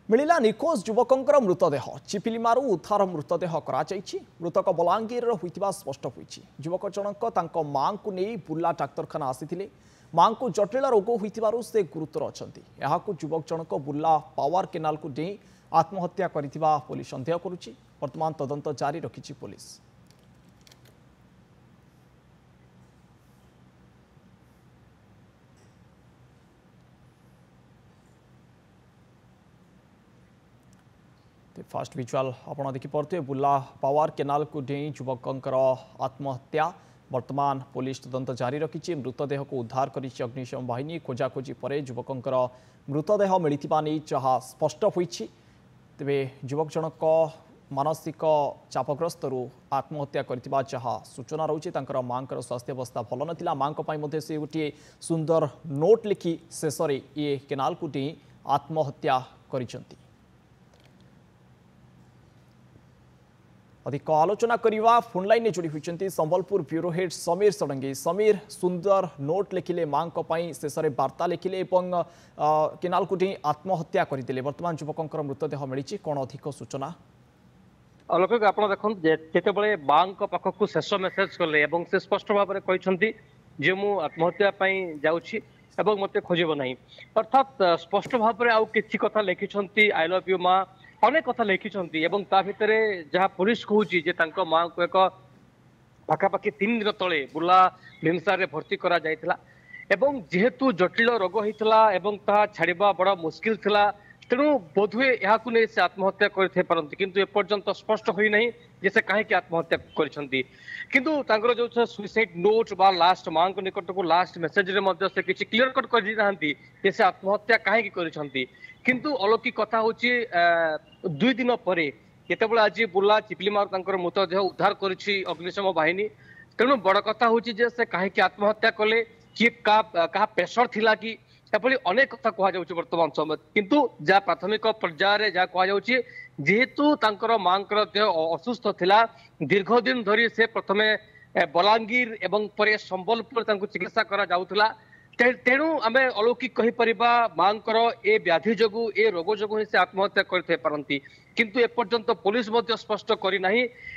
मिला निखोज युवकों मृतदेह चिपिलिमारू उद्धार मृतदेह मृतक बलांगीर होता स्पष्ट होती। युवक जनक मां को नहीं बुर्ला डाक्तरखाना आसी मां को जटिल रोग हो से गुरुतर अच्छा युवक जनक बुर्ला पावर केनाल को डेई आत्महत्या कर पुलिस सन्देह करुच्ची। वर्तमान तदंत जारी रखी पुलिस। फास्ट विजुअल आपड़ देखिपे बुर्ला पावर केनाल को डेई युवकर आत्महत्या। वर्तमान पुलिस तदंत जारी रखी। मृतदेह को उद्धार कर अग्निशम बाहिनी खोजाखोजी पर युवकर मृतदेह मिलता नहीं जहाँ स्पष्ट होती। तेरे युवक जनक मानसिक चापग्रस्त आत्महत्या करथिबा जहाँ सूचना रही। मां स्वास्थ्य अवस्था भल नाला। मां से गोटे सुंदर नोट लिखि शेष ये केनाल को डेई आत्महत्या करिसेंती। अधिक आलोचना करवा फोन लाइन जोड़ी होती संबलपुर ब्यूरो हेड समीर षडंगी। समीर, सुंदर नोट लिखिले मां शेष में वार्ता लिखिले केनाल को आत्महत्या करदे। वर्तमान युवकों मृतदेह मिली कौन अधिक सूचना? अलौकिक आप देखते जिते मां पाखक शेष मेसेज कले से स्पष्ट भाव में कहते जे मु आत्महत्या जाऊँगी मत खोजब ना। अर्थात स्पष्ट भाव में आउ कि कथा लिखिं आई लव यू माँ अनेक कथा लिखिं भितर जहाँ पुलिस कहूँ माँ को एक पाखापाखि 3 दिन तले बुर्ला भीमसार भर्ती करा जायतिला एवं जेहेतु जटिल रोग होता छाड़ा बड़ा मुस्किल थिला तेणु बोधहुए यहाँ से आत्महत्या करते किंतु एपर्यंत स्पष्ट होना जे से कहीं आत्महत्या कर जो सुइसाइड नोट बा लास्ट मां को निकट को लास्ट मेसेज रे से किसी क्लियर कट कर से आत्महत्या कहीं किंतु अलौकिक कथा हूँ 2 दिन पर जिते आज बुर्ला चिपिलिमारू मृतदेह उद्धार कर अग्निशम बाहिनी तेणु बड़ कथा हूँ से कहीं आत्महत्या कले किए क्या प्रेसर थिला कि अनेक कथा कहुच्छे बर्तमान समय किंतु जहाँ प्राथमिक पर्यायर जहाँ कहुच्छे जेहेतु मां देह असुस्थ थिला दीर्घ दिन धरी से प्रथमे बलांगीर एवं पर संबलपुर चिकित्सा करा जाउथला तेणु आम अलौकिक कहीपर मां ए व्याधि जो ए रोग जो से आत्महत्या करते पारती किंतु एपर्यंत पुलिस स्पष्ट करना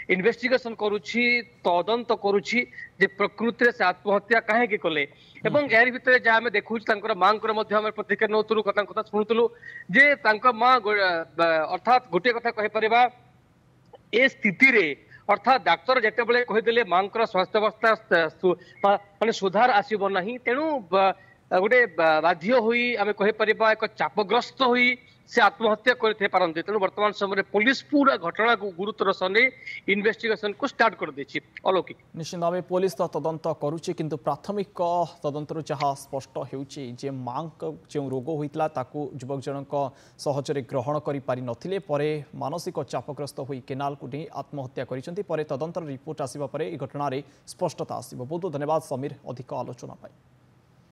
इन्वेस्टिगेशन करुच्ची तदंत करुच्ची जे प्रकृति से आत्महत्या कहीं कले यार भितर जहाँ आम देखु मां प्रतिक्रिया नौलु कथा शुणुलु जे मां अर्थात गोटे कथा कहीपर ए स्थिति रे अर्थात डाक्तर जिते कहीदे मां स्वास्थ्य अवस्था माने सुधार आसब ना तेणु गोटे बाध्य हुई आम कहीपर एक चापग्रस्त हुई से आत्महत्या करते पारती तेणु वर्तमान समय पुलिस पूरा घटना को गुरुतर सने इन्वेस्टिगेशन को स्टार्ट कर देछि। अलौकिक निश्चित भाव तदंत करुच्ची किंतु प्राथमिक तदंत जहाँ स्पष्ट होउछि जे मां जो रोग होइतला ताकू युवक जनक सहजरे ग्रहण करि पारि नथिले परे मानसिक चापग्रस्त होई केनाल को डेई आत्महत्या करिसेंती। परे तदंतर रिपोर्ट आसिबा परे ए घटना रे स्पष्टता आसिबो। बहुत धन्यवाद समीर अधिक आलोचना पाई।